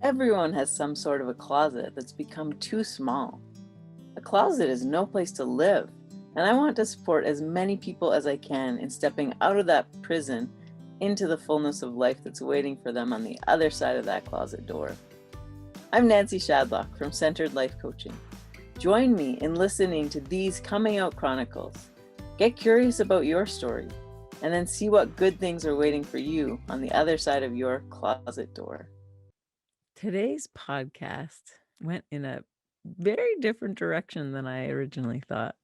Everyone has some sort of a closet that's become too small. A closet is no place to live, and I want to support as many people as I can in stepping out of that prison into the fullness of life that's waiting for them on the other side of that closet door. I'm Nancy Shadlock from Centered Life Coaching. Join me in listening to these Coming Out Chronicles. Get curious about your story, and then see what good things are waiting for you on the other side of your closet door. Today's podcast went in a very different direction than I originally thought.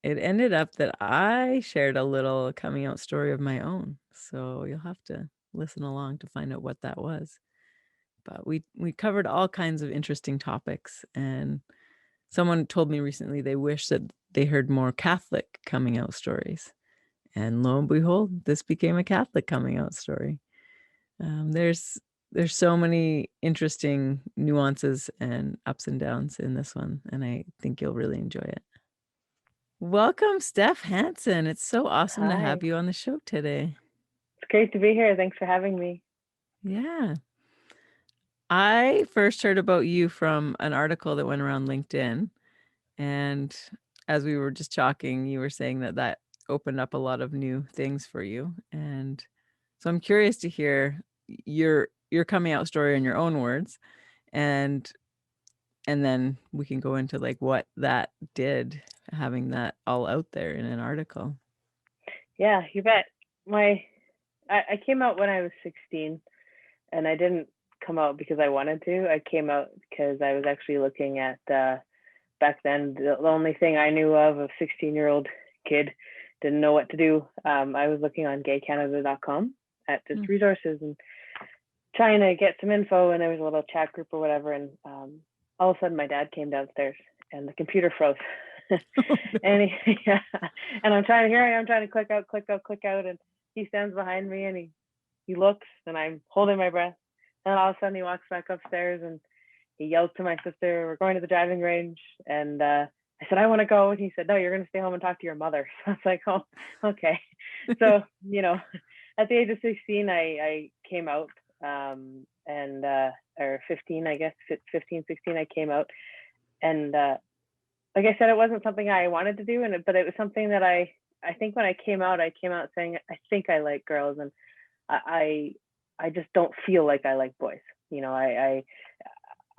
It ended up that I shared a little coming out story of my own. So you'll have to listen along to find out what that was. But we covered all kinds of interesting topics, and someone told me recently they wish that they heard more Catholic coming out stories. And lo and behold, this became a Catholic coming out story. There's so many interesting nuances and ups and downs in this one, and I think you'll really enjoy it. Welcome, Steph Hansen. It's so awesome to have Hi. you on the show today. It's great to be here. Thanks for having me. Yeah. I first heard about you from an article that went around LinkedIn, and as we were just talking, you were saying that that opened up a lot of new things for you, and so I'm curious to hear your coming out story in your own words, and then we can go into like what that did, having that all out there in an article. Yeah, you bet. I came out when I was 16, and I didn't come out because I wanted to. I came out because I was actually looking at back then the only thing I knew of a 16-year-old kid didn't know what to do. I was looking on gaycanada.com at just resources and trying to get some info, and there was a little chat group or whatever, and all of a sudden my dad came downstairs and the computer froze. And yeah, and I'm trying to click out, and he stands behind me and he looks, and I'm holding my breath, and all of a sudden he walks back upstairs and he yells to my sister, "We're going to the driving range." And I said, "I want to go," and he said, "No, you're going to stay home and talk to your mother." So I was like, "Oh, okay." So at the age of 16, I came out, and or 15, I guess 15, 16, I came out, and like I said, it wasn't something I wanted to do, but it was something that I think when I came out saying, I think I like girls, and I I just don't feel like I like boys. I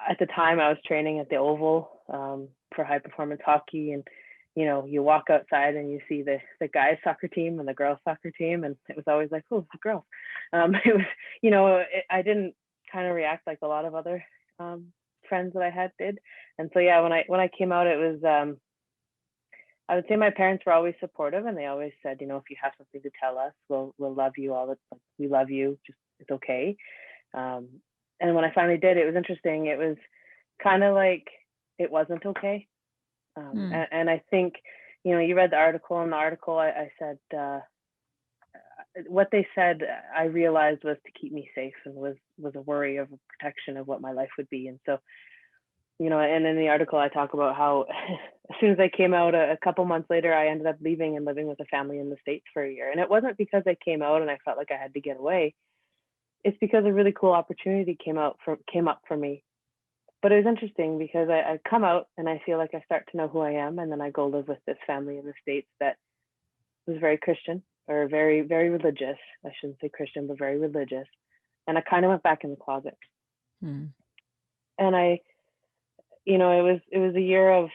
at the time I was training at the Oval for high performance hockey, and you walk outside and you see the guys soccer team and the girls soccer team, and it was always like, oh, the girls. It was I didn't kind of react like a lot of other friends that I had did. And so yeah, when I came out, it was I would say my parents were always supportive, and they always said, if you have something to tell us, we'll love you all. We love you. Just it's okay. Um, and when I finally did, it was interesting. It was kind of like it wasn't okay. And I think you read the article. In the article, I said what they said. I realized was to keep me safe, and was a worry of a protection of what my life would be. And so and in the article I talk about how as soon as I came out, a couple months later, I ended up leaving and living with a family in the States for a year. And it wasn't because I came out and I felt like I had to get away. It's because a really cool opportunity came up for me. But it was interesting because I come out and I feel like I start to know who I am, and then I go live with this family in the States that was very Christian, or very, very religious. I shouldn't say Christian, but very religious. And I kind of went back in the closet. And it was a year of,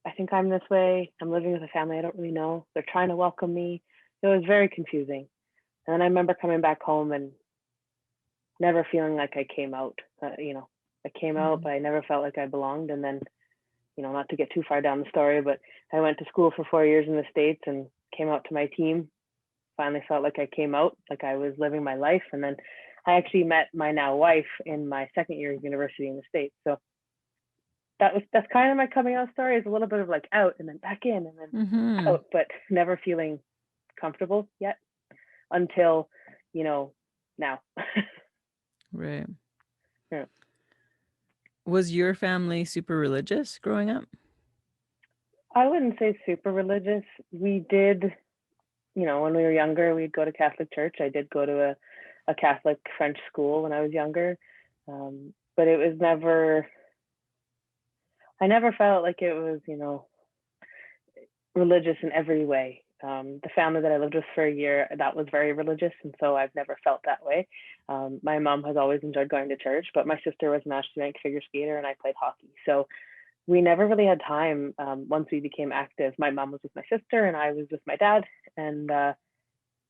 I think I'm this way. I'm living with a family I don't really know. They're trying to welcome me. It was very confusing. And then I remember coming back home and never feeling like I came out. I came out, but I never felt like I belonged. And then, not to get too far down the story, but I went to school for 4 years in the States and came out to my team. Finally felt like I came out, like I was living my life. And then I actually met my now wife in my second year of university in the States. So that's kind of my coming out story. Is a little bit of like out and then back in and then out, but never feeling comfortable yet until now. Right. Yeah. Was your family super religious growing up? I wouldn't say super religious. We did, when we were younger, we'd go to Catholic church. I did go to a Catholic French school when I was younger. But it was never, I never felt like it was, religious in every way. The family that I lived with for a year, that was very religious, and so I've never felt that way. My mom has always enjoyed going to church, but my sister was an Ashton figure skater and I played hockey. So we never really had time. Once we became active, my mom was with my sister and I was with my dad, and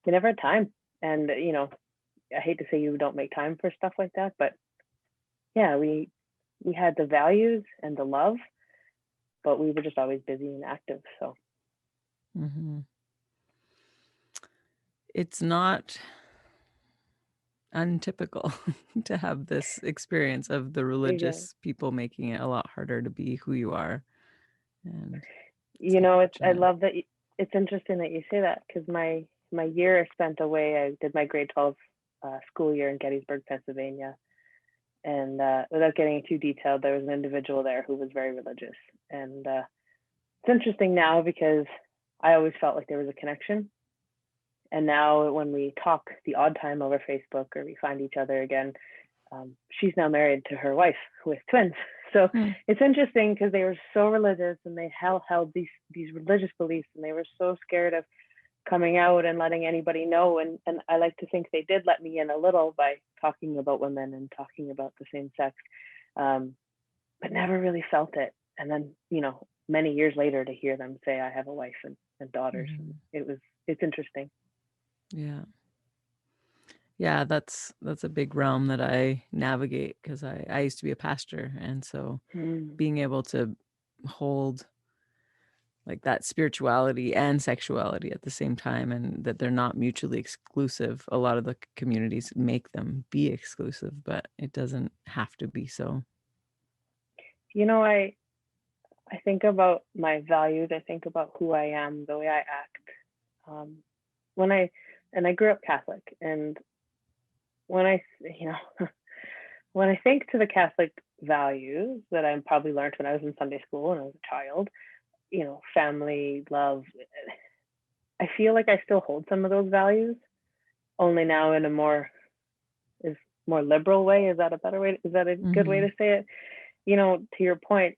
we never had time. And I hate to say you don't make time for stuff like that, but yeah, we had the values and the love, but we were just always busy and active. So Mm-hmm. It's not untypical to have this experience of the religious people making it a lot harder to be who you are. And I love that. It's interesting that you say that, because my year I spent away, I did my grade 12 school year in Gettysburg, Pennsylvania. And without getting too detailed, there was an individual there who was very religious. And it's interesting now because I always felt like there was a connection. And now when we talk the odd time over Facebook or we find each other again, she's now married to her wife with twins. So it's interesting because they were so religious and they held these religious beliefs, and they were so scared of coming out and letting anybody know. And I like to think they did let me in a little by talking about women and talking about the same sex, but never really felt it. And then, many years later to hear them say, I have a wife and daughters, and it's interesting. Yeah, that's a big realm that I navigate, because I used to be a pastor, and so being able to hold like that spirituality and sexuality at the same time, and that they're not mutually exclusive. A lot of the communities make them be exclusive, but it doesn't have to be so. I think about my values. I think about who I am, the way I act. When I grew up Catholic, and when I when I think to the Catholic values that I probably learned when I was in Sunday school and I was a child, family, love, I feel like I still hold some of those values, only now in a more liberal way. Is that a better way? Is that a good way to say it? To your point,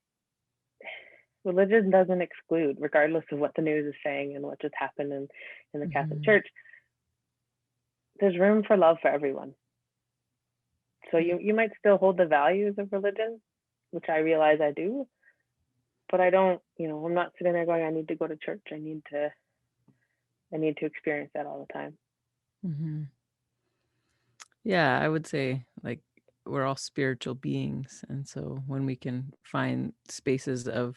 religion doesn't exclude, regardless of what the news is saying and what just happened in the Catholic Church. There's room for love for everyone. So you might still hold the values of religion, which I realize I do, but I don't, I'm not sitting there going, I need to go to church. I need to experience that all the time. Yeah, I would say like we're all spiritual beings. And so when we can find spaces of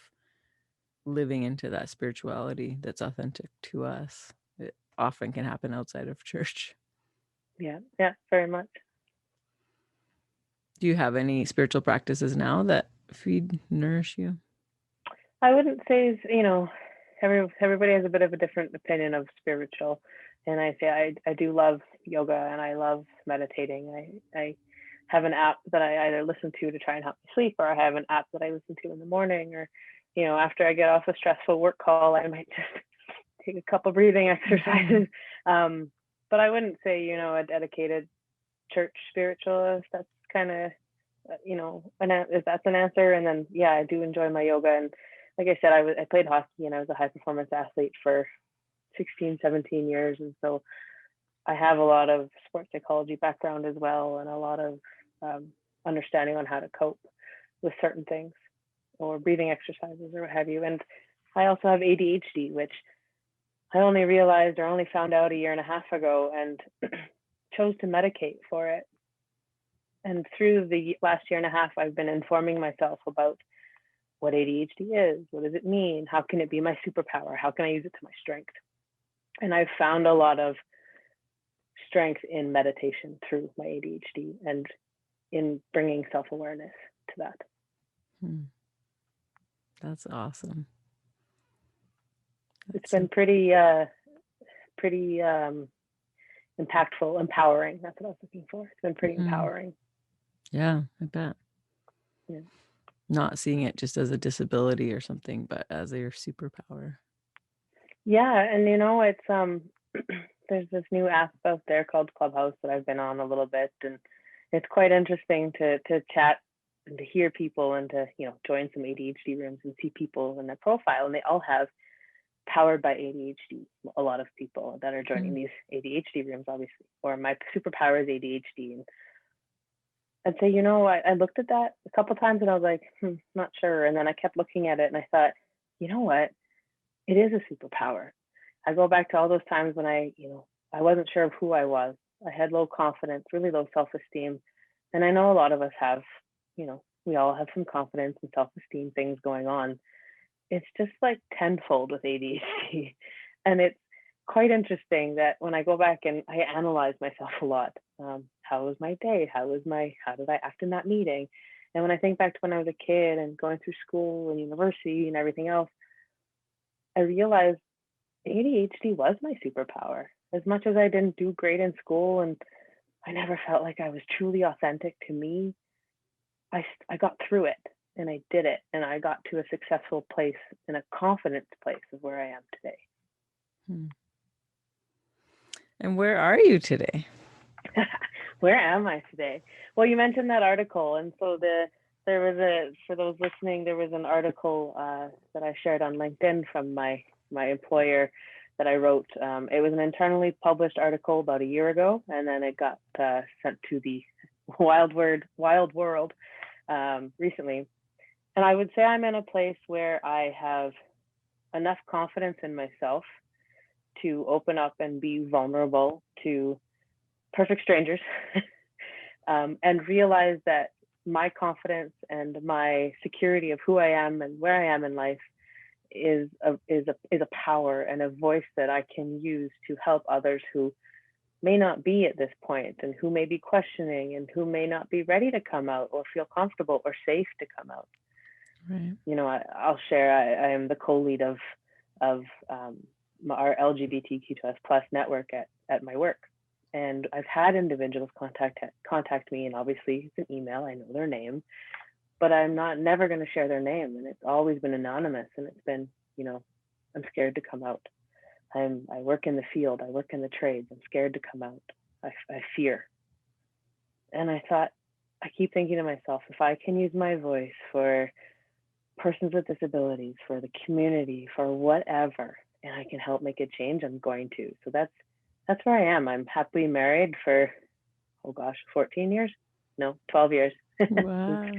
living into that spirituality that's authentic to us, it often can happen outside of church. Yeah, very much. Do you have any spiritual practices now that feed, nourish you? I wouldn't say, everybody has a bit of a different opinion of spiritual. And I say I do love yoga and I love meditating. I have an app that I either listen to try and help me sleep, or I have an app that I listen to in the morning, or, after I get off a stressful work call, I might just take a couple breathing exercises. But I wouldn't say, a dedicated church spiritualist. That's kind of, if that's an answer. And then, yeah, I do enjoy my yoga. And like I said, I played hockey and I was a high performance athlete for 16, 17 years. And so I have a lot of sports psychology background as well, and a lot of understanding on how to cope with certain things, or breathing exercises or what have you. And I also have ADHD, which I only realized or only found out a year and a half ago, and chose to medicate for it. And through the last year and a half, I've been informing myself about what ADHD is, what does it mean, how can it be my superpower, how can I use it to my strength. And I've found a lot of strength in meditation through my ADHD and in bringing self-awareness to that. That's awesome. It's been pretty impactful, empowering. That's what I was looking for. It's been pretty empowering. Yeah, I bet. Yeah. Not seeing it just as a disability or something, but as your superpower. Yeah, and it's there's this new app out there called Clubhouse that I've been on a little bit, and it's quite interesting to chat and to hear people and to join some ADHD rooms and see people in their profile, and they all have powered by ADHD. A lot of people that are joining these ADHD rooms, obviously, or my superpower is ADHD. And I'd say, I looked at that a couple times and I was like, not sure. And then I kept looking at it and I thought, you know what? It is a superpower. I go back to all those times when I wasn't sure of who I was. I had low confidence, really low self-esteem. And I know a lot of us have, we all have some confidence and self-esteem things going on. It's just like tenfold with ADHD. And it's quite interesting that when I go back and I analyze myself a lot, how was my day? How did I act in that meeting? And when I think back to when I was a kid and going through school and university and everything else, I realized ADHD was my superpower. As much as I didn't do great in school and I never felt like I was truly authentic to me, I got through it and I did it, and I got to a successful place and a confidence place of where I am today. And where are you today? Where am I today? Well, you mentioned that article, and so for those listening, there was an article that I shared on LinkedIn from my employer that I wrote. It was an internally published article about a year ago, and then it got sent to the wild world recently. And I would say I'm in a place where I have enough confidence in myself to open up and be vulnerable to perfect strangers and realize that my confidence and my security of who I am and where I am in life is a power and a voice that I can use to help others who may not be at this point and who may be questioning and who may not be ready to come out or feel comfortable or safe to come out. Right. I'll share. I am the co-lead of our LGBTQ+ network at my work, and I've had individuals contact me, and obviously it's an email. I know their name, but I'm never going to share their name, and it's always been anonymous. And it's been, I'm scared to come out. I work in the field. I work in the trades. I'm scared to come out. I fear. And I thought, I keep thinking to myself, if I can use my voice for persons with disabilities, for the community, for whatever, and I can help make a change, I'm going to. So that's where I am. I'm happily married for, 14 years? No, 12 years. Wow.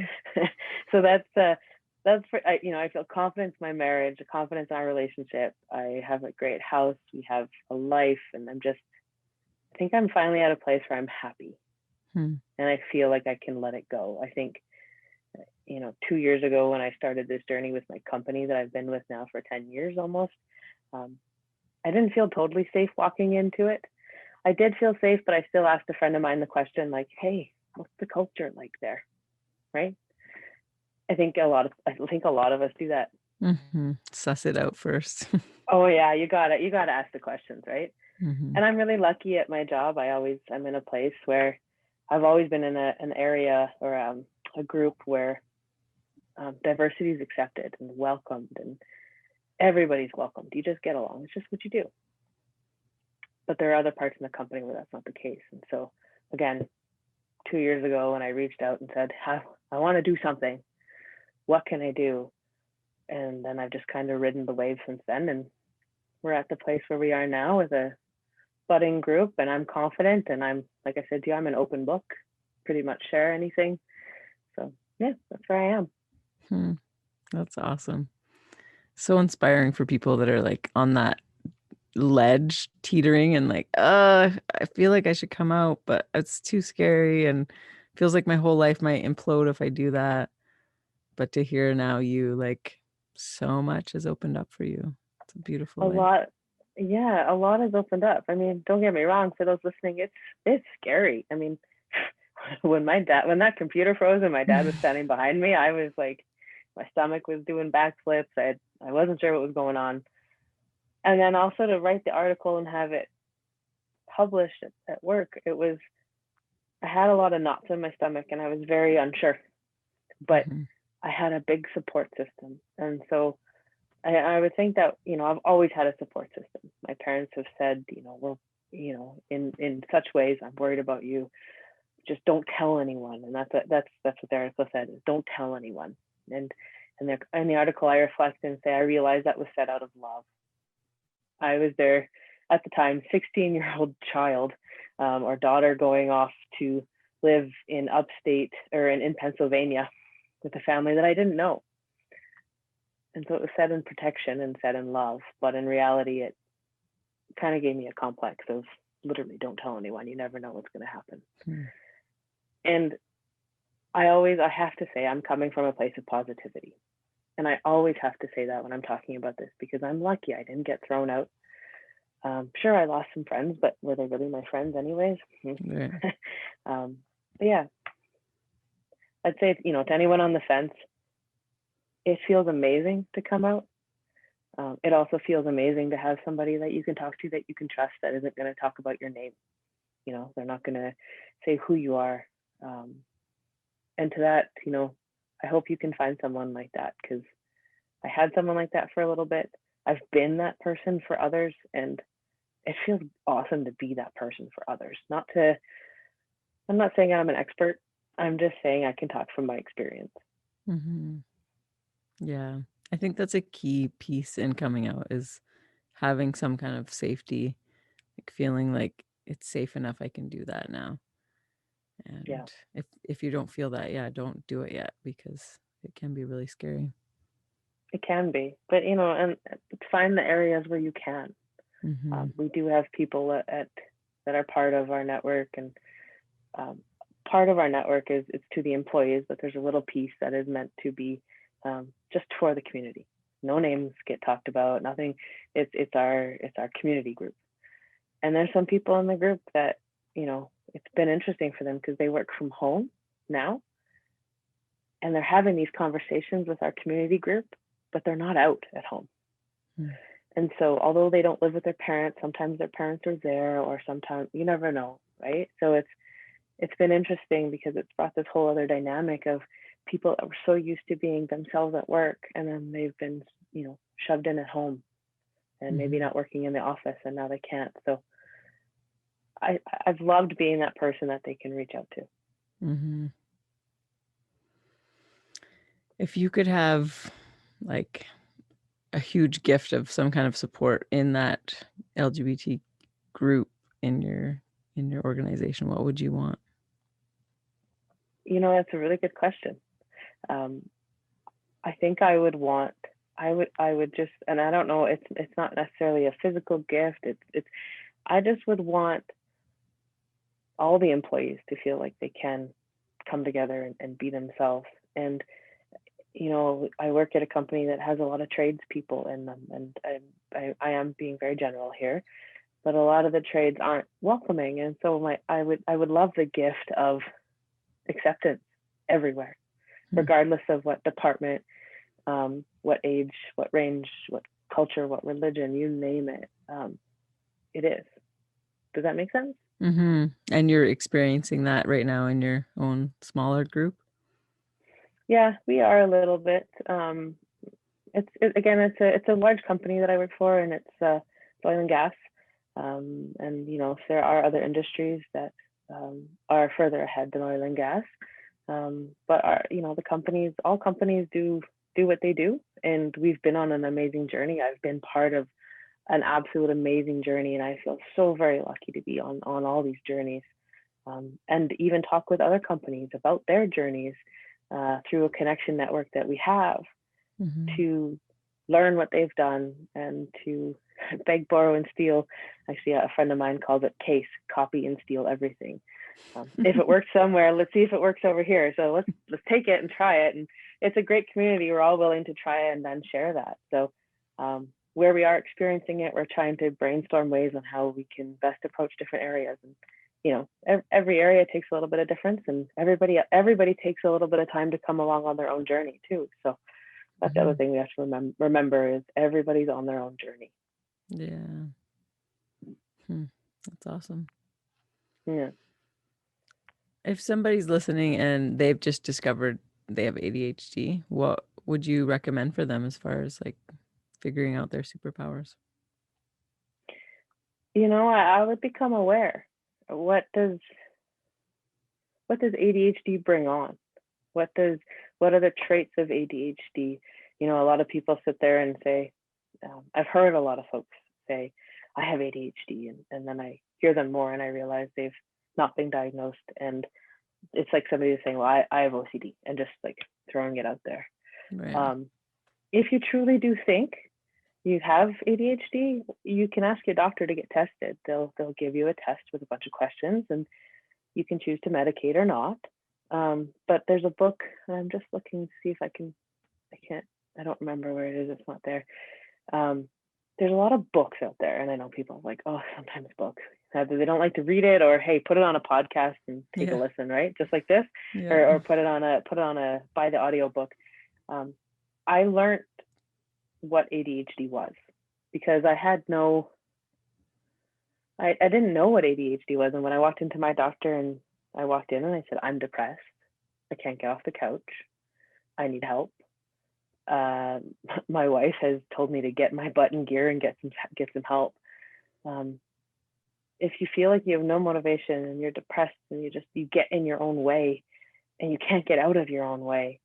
So that's for, I feel confidence in my marriage, confidence in our relationship. I have a great house. We have a life, and I think I'm finally at a place where I'm happy. And I feel like I can let it go. I think, 2 years ago when I started this journey with my company that I've been with now for 10 years almost, I didn't feel totally safe walking into it. I did feel safe, but I still asked a friend of mine the question, like, hey, what's the culture like there? Right? I think a lot of us do that. Suss it out first. Oh yeah, you gotta ask the questions, right? Mm-hmm. And I'm really lucky at my job. I'm in a place where I've always been in an area or a group where diversity is accepted and welcomed, and everybody's welcomed. You just get along. It's just what you do. But there are other parts in the company where that's not the case. And so again, 2 years ago when I reached out and said, I want to do something, what can I do? And then I've just kind of ridden the wave since then. And we're at the place where we are now with a budding group, and I'm confident. And I'm, like I said to you, I'm an open book, pretty much share anything. So yeah, that's where I am. That's awesome. So inspiring for people that are like on that ledge teetering and like, I feel like I should come out, but it's too scary and feels like my whole life might implode if I do that. But to hear now you like so much has opened up for you. It's a beautiful A lot has opened up. I mean, don't get me wrong, for those listening, it's scary. I mean, when that computer froze and my dad was standing behind me, I was like, my stomach was doing backflips. I wasn't sure what was going on. And then also to write the article and have it published at work, I had a lot of knots in my stomach and I was very unsure, but I had a big support system. And so I would think that, I've always had a support system. My parents have said, in such ways. I'm worried about you. Just don't tell anyone. And that's what the article said, is don't tell anyone. And in the article, I reflect and say, I realized that was said out of love. I was there at the time, 16-year-old child or daughter going off to live in upstate or in Pennsylvania with a family that I didn't know. And so it was said in protection and said in love, but in reality, it kind of gave me a complex of literally don't tell anyone. You never know what's going to happen. And I have to say I'm coming from a place of positivity. And I always have to say that when I'm talking about this, because I'm lucky I didn't get thrown out. Sure, I lost some friends, but were they really my friends anyways? Yeah. But yeah, I'd say, to anyone on the fence, it feels amazing to come out. It also feels amazing to have somebody that you can talk to, that you can trust, that isn't going to talk about your name. They're not going to say who you are. And to that, I hope you can find someone like that, because I had someone like that for a little bit. I've been that person for others, and it feels awesome to be that person for others. I'm not saying I'm an expert. I'm just saying I can talk from my experience. Mm-hmm. Yeah. I think that's a key piece in coming out, is having some kind of safety, like feeling like it's safe enough, I can do that now. And Yeah. if you don't feel that, don't do it yet, because it can be really scary. It can be, but and find the areas where you can. Mm-hmm. We do have people that are part of our network, and part of our network is it's to the employees, but there's a little piece that is meant to be just for the community. No names get talked about, nothing. It's our community group. And there's some people in the group that it's been interesting for them, because they work from home now, and they're having these conversations with our community group, but they're not out at home. And so although they don't live with their parents, sometimes their parents are there, or sometimes you never know, right? So it's been interesting, because it's brought this whole other dynamic of people that were so used to being themselves at work, and then they've been shoved in at home, and maybe not working in the office, and now they can't. So I've loved being that person that they can reach out to. Mm-hmm. If you could have like a huge gift of some kind of support in that LGBT group in your organization, what would you want? That's a really good question. I think I would just, and I don't know, it's not necessarily a physical gift. I just would want all the employees to feel like they can come together and be themselves. And I work at a company that has a lot of tradespeople in them, and I am being very general here, but a lot of the trades aren't welcoming. And so I would love the gift of acceptance everywhere, regardless of what department, what age, what range, what culture, what religion, you name it. It is. Does that make sense? Mm-hmm. And you're experiencing that right now in your own smaller group? Yeah, we are a little bit. It's a large company that I work for, and it's oil and gas. And there are other industries that are further ahead than oil and gas. But all companies do what they do, and we've been on an amazing journey. I've been part of an absolute amazing journey, and I feel so very lucky to be on all these journeys, and even talk with other companies about their journeys through a connection network that we have, to learn what they've done, and to beg, borrow, and steal. Actually, a friend of mine calls it case, copy, and steal everything. If it works somewhere, let's see if it works over here. So let's take it and try it. And it's a great community. We're all willing to try and then share that. So where we are experiencing it, we're trying to brainstorm ways on how we can best approach different areas. And every area takes a little bit of difference, and everybody takes a little bit of time to come along on their own journey too. So that's the other thing we have to remember is everybody's on their own journey. Yeah. That's awesome. Yeah. If somebody's listening and they've just discovered they have ADHD, what would you recommend for them as far as like figuring out their superpowers? I would become aware. What does ADHD bring on? What are the traits of ADHD? A lot of people sit there and say, I've heard a lot of folks say, I have ADHD, and then I hear them more and I realize they've not been diagnosed. And it's like somebody is saying, well, I have OCD, and just like throwing it out there. Right. If you truly do think you have ADHD, you can ask your doctor to get tested. They'll give you a test with a bunch of questions, and you can choose to medicate or not. But there's a book, and I'm just looking to see if I don't remember where it is. It's not there. There's a lot of books out there, and I know people are like, oh, sometimes books, either they don't like to read it, or hey, put it on a podcast and take a listen, right? Just like this, or put it on a buy the audio book. I learned what ADHD was because I didn't know what ADHD was. And when I walked into my doctor and I walked in and I said, I'm depressed. I can't get off the couch. I need help. My wife has told me to get my butt in gear and get some help. If you feel like you have no motivation and you're depressed and you get in your own way and you can't get out of your own way,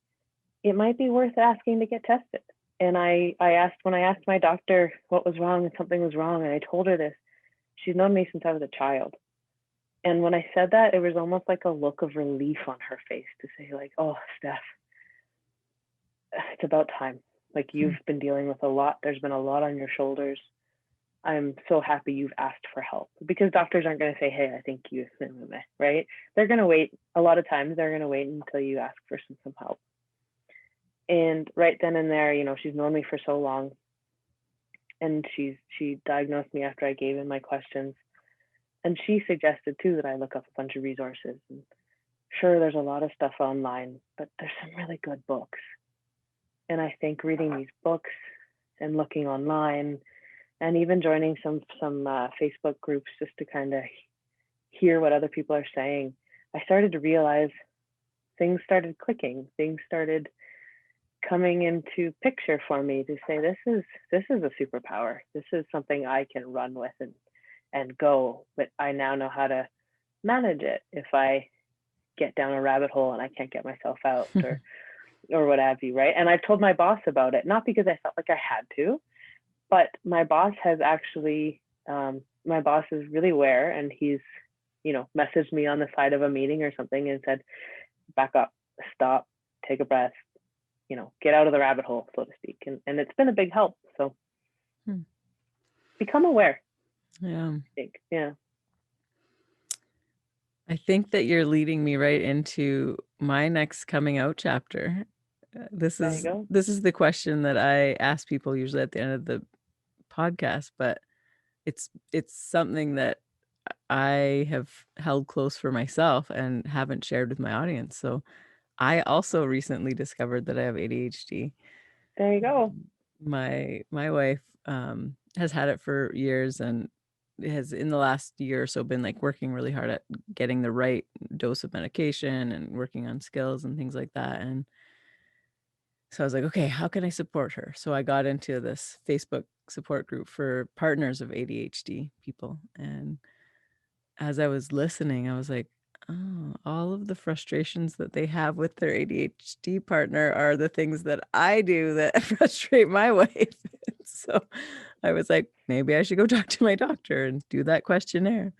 it might be worth asking to get tested. And when I asked my doctor what was wrong and something was wrong, and I told her this, she's known me since I was a child. And when I said that, it was almost like a look of relief on her face to say, like, oh, Steph, it's about time. Like, you've been dealing with a lot. There's been a lot on your shoulders. I'm so happy you've asked for help, because doctors aren't going to say, hey, I think you, right? They're going to wait. A lot of times they're going to wait until you ask for some help. And right then and there, she's known me for so long, and she diagnosed me after I gave in my questions. And she suggested too that I look up a bunch of resources. And sure, there's a lot of stuff online, but there's some really good books. And I think reading these books and looking online, and even joining some Facebook groups just to kind of hear what other people are saying, I started to realize things started clicking. Things started coming into picture for me to say, this is a superpower. This is something I can run with and go, but I now know how to manage it if I get down a rabbit hole and I can't get myself out, or what have you, right? And I've told my boss about it, not because I felt like I had to, but my boss has actually, my boss is really aware, and he's, messaged me on the side of a meeting or something and said, back up, stop, take a breath, get out of the rabbit hole, so to speak. And it's been a big help. So become aware. Yeah. I think. Yeah. I think that you're leading me right into my next coming out chapter. This There you is go. the question that I ask people usually at the end of the podcast, but it's something that I have held close for myself and haven't shared with my audience. So I also recently discovered that I have ADHD. There you go. My wife has had it for years, and has in the last year or so been like working really hard at getting the right dose of medication and working on skills and things like that. And so I was like, okay, how can I support her? So I got into this Facebook support group for partners of ADHD people. And as I was listening, I was like, oh, all of the frustrations that they have with their ADHD partner are the things that I do that frustrate my wife. So I was like, maybe I should go talk to my doctor and do that questionnaire.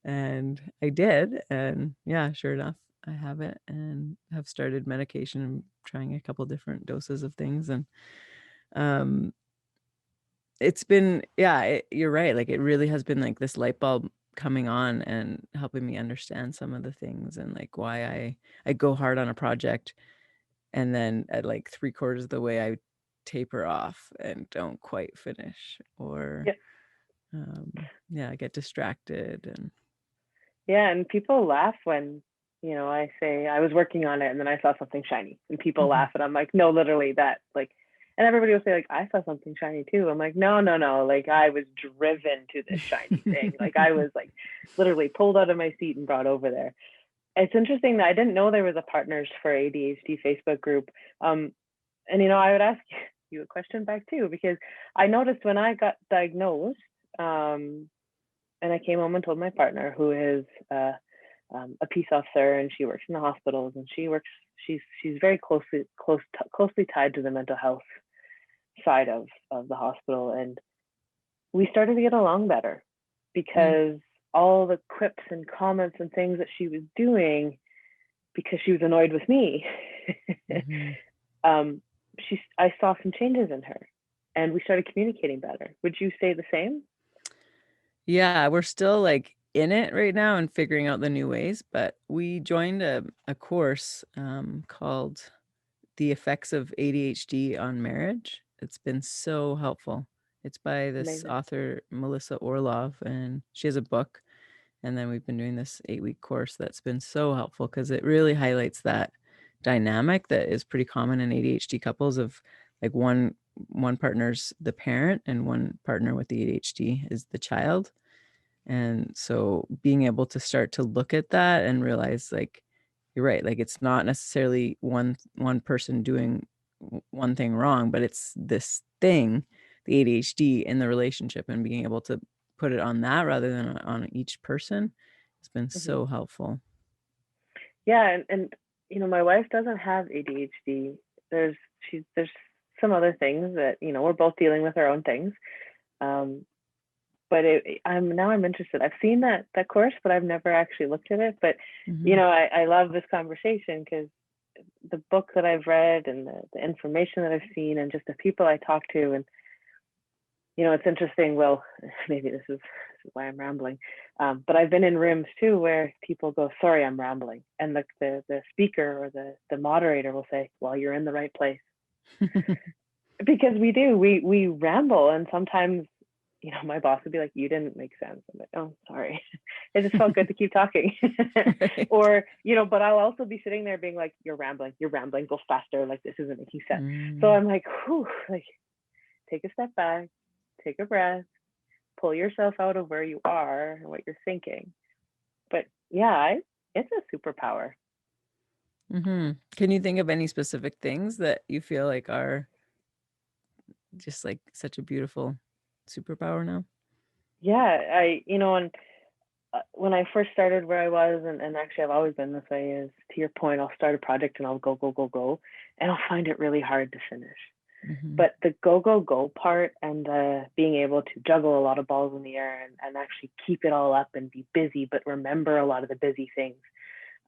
And I did. And yeah, sure enough, I have it and have started medication and trying a couple different doses of things. And it's been, you're right. Like, it really has been like this light bulb coming on and helping me understand some of the things, and like why I go hard on a project, and then at like 3/4 of the way I taper off and don't quite finish, or I get distracted. And And people laugh when, I say I was working on it and then I saw something shiny, and people laugh, and I'm like, no, literally that, like, and everybody will say, like, I saw something shiny too. I'm like, no, like, I was driven to this shiny thing. Like, I was like literally pulled out of my seat and brought over there. It's interesting that I didn't know there was a Partners for ADHD Facebook group. And I would ask you a question back too, because I noticed when I got diagnosed, And I came home and told my partner, who is a peace officer, and she works in the hospitals, and she's very closely tied to the mental health side of the hospital. And we started to get along better because all the quips and comments and things that she was doing, because she was annoyed with me, I saw some changes in her, and we started communicating better. Would you say the same? Yeah, we're still like in it right now and figuring out the new ways, but we joined a course called The Effects of ADHD on Marriage. It's been so helpful. It's by this Amazing. author, Melissa Orlov, and she has a book. And then we've been doing this 8-week course that's been so helpful because it really highlights that dynamic that is pretty common in ADHD couples of like one partner's the parent and one partner with the ADHD is the child. And so being able to start to look at that and realize like you're right, like it's not necessarily one person doing one thing wrong, but it's this thing, the ADHD in the relationship, and being able to put it on that rather than on each person has been so helpful. Yeah, and my wife doesn't have ADHD. There's some other things that we're both dealing with our own things. But I'm interested. I've seen that course, but I've never actually looked at it. But I love this conversation because the book that I've read and the information that I've seen and just the people I talk to, and it's interesting. Well, maybe this is why I'm rambling. But I've been in rooms too where people go, "Sorry, I'm rambling," and the speaker or the moderator will say, "Well, you're in the right place," because we ramble, and sometimes my boss would be like, "You didn't make sense." I'm like, "Oh, sorry." It just felt good to keep talking. Right. Or, but I'll also be sitting there being like, you're rambling, go faster. Like, this isn't making sense. So I'm like, whew, like, take a step back, take a breath, pull yourself out of where you are and what you're thinking. But yeah, it's a superpower. Can you think of any specific things that you feel like are just like such a beautiful superpower now? Yeah, and when I first started where I was, and actually I've always been this way, is to your point, I'll start a project and I'll go, and I'll find it really hard to finish. But the go part and being able to juggle a lot of balls in the air and actually keep it all up and be busy, but remember a lot of the busy things.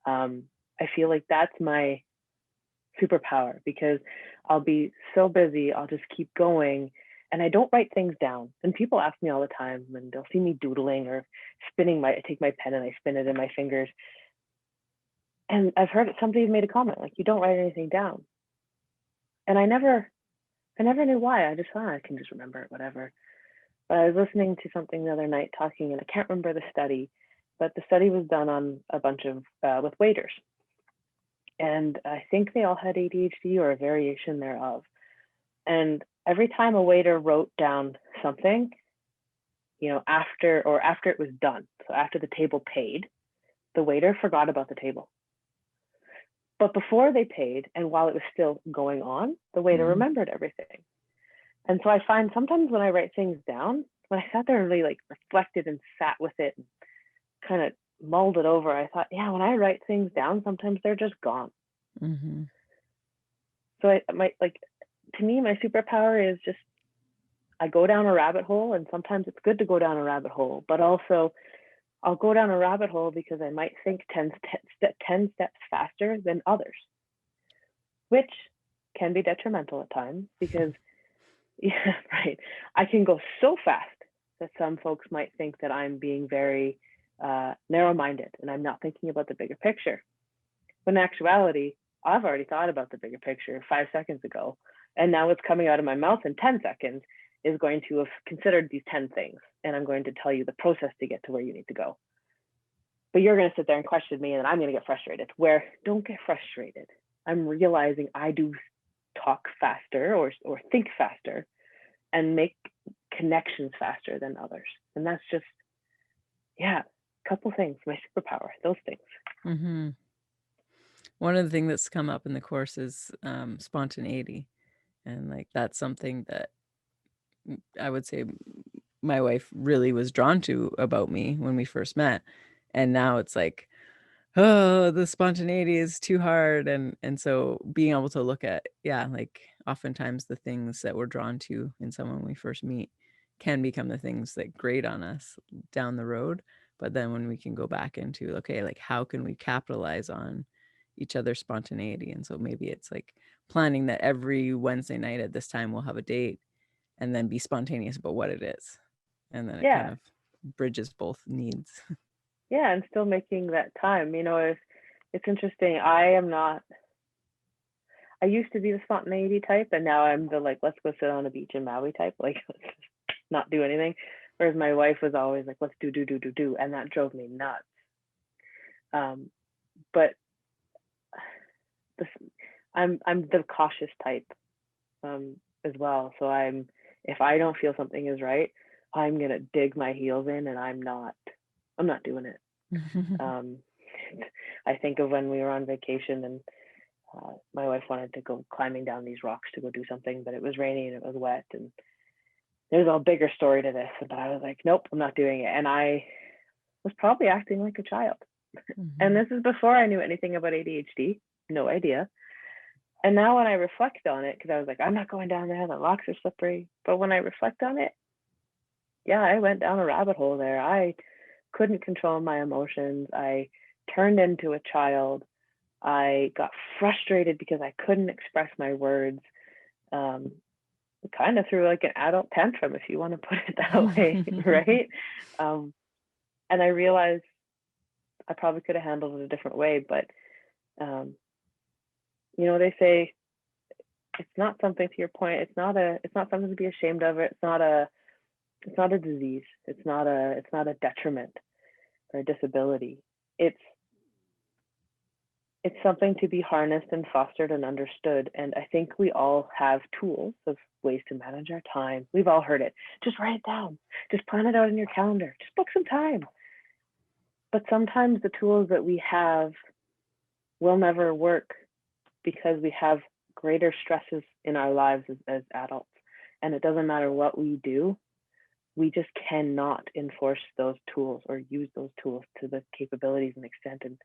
I feel like that's my superpower, because I'll be so busy, I'll just keep going. And I don't write things down. And people ask me all the time, and they'll see me doodling or I take my pen and I spin it in my fingers. And I've heard somebody's made a comment like, "You don't write anything down." And I never knew why. I just thought, I can just remember it, whatever. But I was listening to something the other night talking, and I can't remember the study, but the study was done on a bunch of with waiters. And I think they all had ADHD or a variation thereof. And every time a waiter wrote down something, after it was done, so after the table paid, the waiter forgot about the table. But before they paid, and while it was still going on, the waiter remembered everything. And so I find sometimes when I write things down, when I sat there and really like reflected and sat with it and kind of mulled it over, I thought, yeah, when I write things down, sometimes they're just gone. So to me, my superpower is just, I go down a rabbit hole, and sometimes it's good to go down a rabbit hole, but also I'll go down a rabbit hole because I might think 10 steps faster than others, which can be detrimental at times because, yeah, right, I can go so fast that some folks might think that I'm being very narrow-minded and I'm not thinking about the bigger picture. But in actuality, I've already thought about the bigger picture 5 seconds ago, and now what's coming out of my mouth in 10 seconds is going to have considered these 10 things, and I'm going to tell you the process to get to where you need to go. But you're going to sit there and question me, and I'm going to get frustrated. Where, don't get frustrated. I'm realizing I do talk faster or think faster and make connections faster than others. And that's just, yeah, a couple things, my superpower, those things. One of the things that's come up in the course is spontaneity. And like, that's something that I would say my wife really was drawn to about me when we first met. And now it's like, oh, the spontaneity is too hard. And so being able to look at, like oftentimes the things that we're drawn to in someone when we first meet can become the things that grate on us down the road. But then when we can go back into, okay, like how can we capitalize on each other's spontaneity? And so maybe it's like planning that every Wednesday night at this time we'll have a date, and then be spontaneous about what it is. And then it kind Yeah. of bridges both needs. Yeah, and still making that time. If it's interesting, I used to be the spontaneity type, and now I'm the like, let's go sit on a beach in Maui type, like not do anything. Whereas my wife was always like, let's do, and that drove me nuts. But this, I'm the cautious type as well. So if I don't feel something is right, I'm gonna dig my heels in, and I'm not doing it. I think of when we were on vacation, and my wife wanted to go climbing down these rocks to go do something, but it was raining and it was wet, and there's a bigger story to this. But I was like, nope, I'm not doing it. And I was probably acting like a child. And this is before I knew anything about ADHD, no idea. And now when I reflect on it, because I was like, I'm not going down there, the rocks are slippery. But when I reflect on it, yeah, I went down a rabbit hole there. I couldn't control my emotions. I turned into a child. I got frustrated because I couldn't express my words. Kind of threw like an adult tantrum, if you want to put it that way, right? And I realized I probably could have handled it a different way, but they say it's not something, to your point, it's not something to be ashamed of. It's not a disease. It's not a detriment or a disability. It's something to be harnessed and fostered and understood. And I think we all have tools of ways to manage our time. We've all heard it. Just write it down. Just plan it out in your calendar. Just book some time. But sometimes the tools that we have will never work because we have greater stresses in our lives as adults. And it doesn't matter what we do, we just cannot enforce those tools or use those tools to the capabilities and extent. And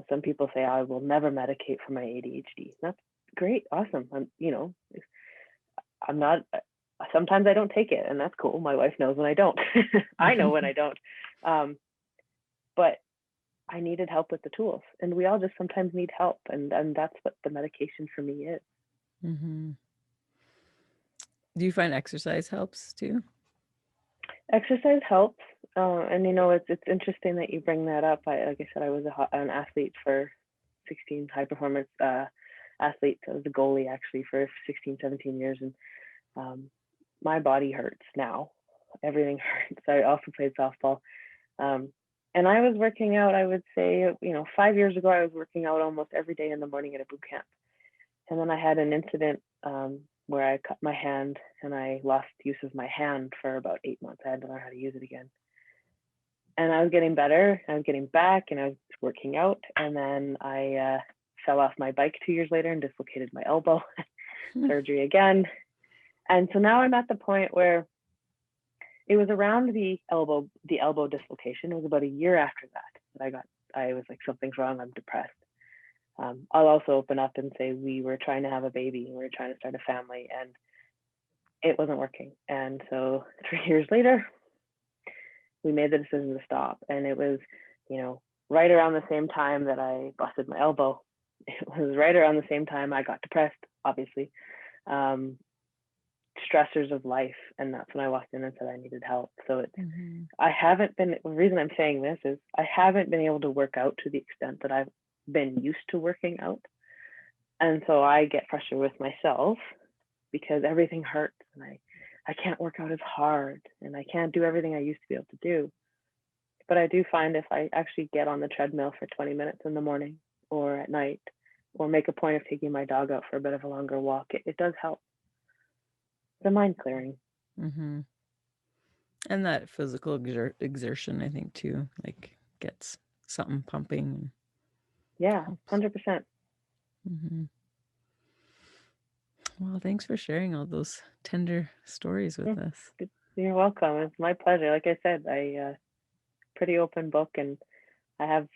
some people say, I will never medicate for my ADHD. That's great, awesome. I'm not. Sometimes I don't take it, and that's cool. My wife knows when I don't. I know when I don't. But I needed help with the tools, and we all just sometimes need help, and that's what the medication for me is. Mm-hmm. Do you find exercise helps too? Exercise helps, and it's interesting that you bring that up. Like I said, I was an athlete for 16 high performance athletes. I was a goalie actually for 16, 17 years, and my body hurts now. Everything hurts. I also played softball, and I was working out. I would say, 5 years ago, I was working out almost every day in the morning at a boot camp, and then I had an incident where I cut my hand and I lost use of my hand for about 8 months. I had to learn how to use it again. And I was getting better. I was getting back and I was working out. And then I fell off my bike 2 years later and dislocated my elbow. Surgery again. And so now I'm at the point where it was around the elbow dislocation. It was about a year after that I was like, something's wrong. I'm depressed. I'll also open up and say we were trying to have a baby. We were trying to start a family, and it wasn't working. And so 3 years later, we made the decision to stop. And it was, right around the same time that I busted my elbow. It was right around the same time I got depressed, obviously. Stressors of life. And that's when I walked in and said I needed help. So the reason I'm saying this is I haven't been able to work out to the extent that I've been used to working out. And so I get frustrated with myself because everything hurts and I can't work out as hard and I can't do everything I used to be able to do. But I do find if I actually get on the treadmill for 20 minutes in the morning or at night, or make a point of taking my dog out for a bit of a longer walk, it does help. The mind clearing. Mm-hmm. And that physical exertion, I think, too, like gets something pumping. Yeah, helps. 100%. Mm-hmm. Well, thanks for sharing all those tender stories with us. You're welcome. It's my pleasure. Like I said, pretty open book, and I have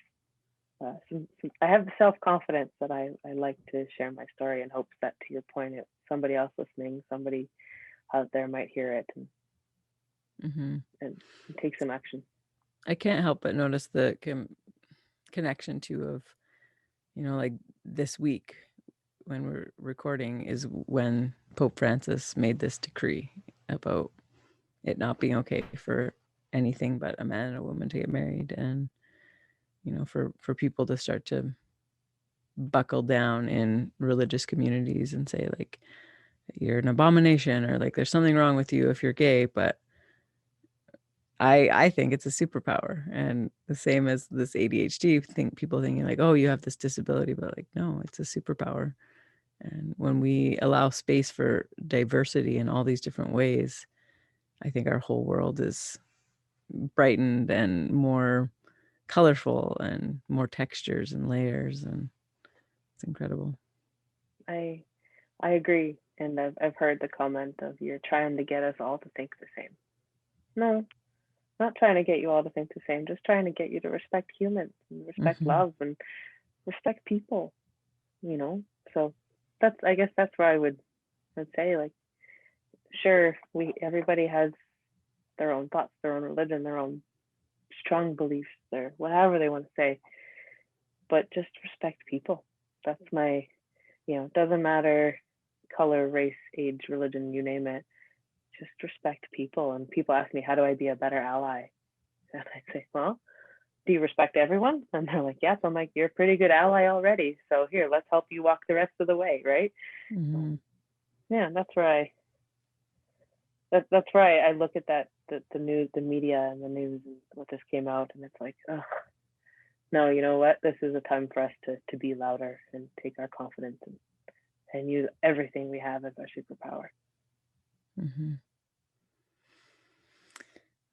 I have self-confidence that I like to share my story in hopes that, to your point, if somebody else listening, somebody out there might hear it and take some action. I can't help but notice the connection too of, like this week when we're recording is when Pope Francis made this decree about it not being okay for anything but a man and a woman to get married, and for people to start to buckle down in religious communities and say, like, you're an abomination, or like there's something wrong with you if you're gay. But I think it's a superpower, and the same as this ADHD thing, people thinking like, oh, you have this disability, but like, no, it's a superpower. And when we allow space for diversity in all these different ways, I think our whole world is brightened and more colorful and more textures and layers, and it's incredible. I agree, and I've heard the comment of, you're trying to get us all to think the same. No, not trying to get you all to think the same, just trying to get you to respect humans and respect love and respect people, So I guess that's where I would say, like, sure, everybody has their own thoughts, their own religion, their own strong beliefs, their whatever they want to say, but just respect people. That's my, it doesn't matter color, race, age, religion, you name it. Just respect people. And people ask me, how do I be a better ally? And I say, well, do you respect everyone? And they're like, yes. I'm like, you're a pretty good ally already. So here, let's help you walk the rest of the way, right? Yeah, that's where I look at that, the news, the media and the news and what just came out, and it's like, oh, no, you know what? This is a time for us to be louder and take our confidence and use everything we have as our superpower.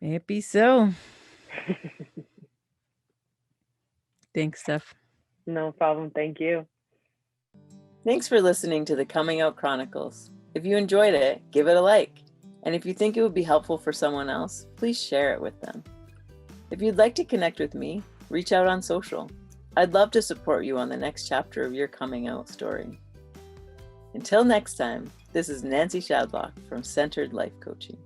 May it be so. Thanks, Steph. No problem. Thank you. Thanks for listening to the Coming Out Chronicles. If you enjoyed it, give it a like. And if you think it would be helpful for someone else, please share it with them. If you'd like to connect with me, reach out on social. I'd love to support you on the next chapter of your coming out story. Until next time, this is Nancy Shadlock from Centered Life Coaching.